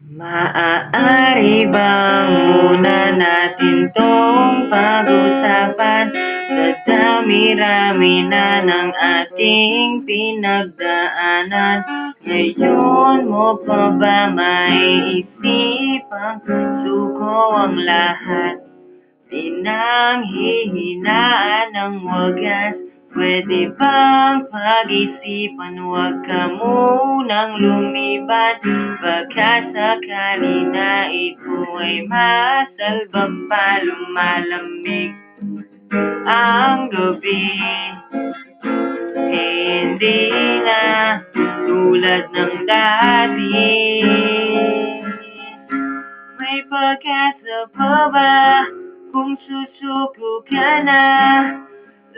Maaari bang muna natin tong pag-usapan? Sa dami-rami na ng ating pinagdaanan, ngayon mo pa ba maiisipang suko ang lahat? Pinanghihinaan ng wagas, pwede bang pag-isipan? Huwag ka munang lumiban, baka sakali na ito ay masalbag pa. Lumalamig ang gabi, hindi na tulad ng dati. May pag-asa pa ba kung susuko ka na?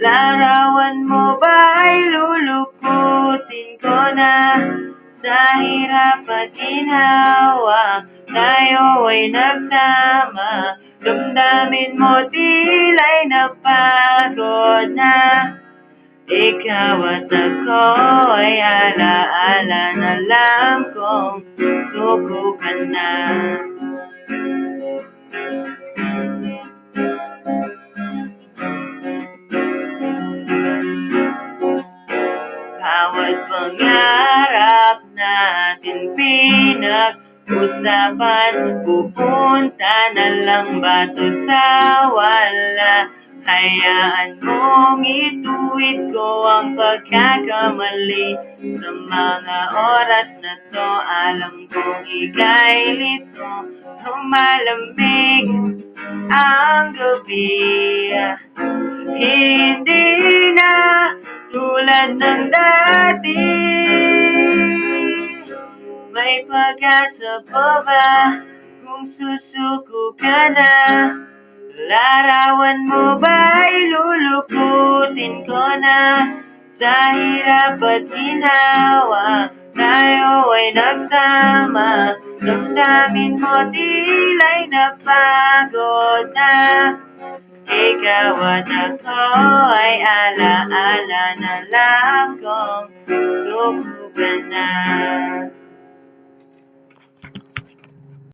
Larawan mo ba'y lulukutin ko na? Sa hirap at ginawa, tayo ay nagsama. Damdamin mo tila'y napagod na. Ikaw at ako ay alaala na lang kung suko ka na. Bawat pangarap natin pinag-usapan, pupunta na lang ba to sa wala? Hayaan mong ituwid ko ang pagkakamali. Sa mga oras na to, alam kong ika'y lito. Lumalamig ang gabi, hindi na tulad ng dati. May pag-asa pa ba kung susuko ka na? Larawan mo ba'y lulukutin ko na? Sa hirap at ginawa, tayo ay nagsama. Damdamin mo tila'y napagod na. Ikaw at ako ay alaala na lang kung suko ka na.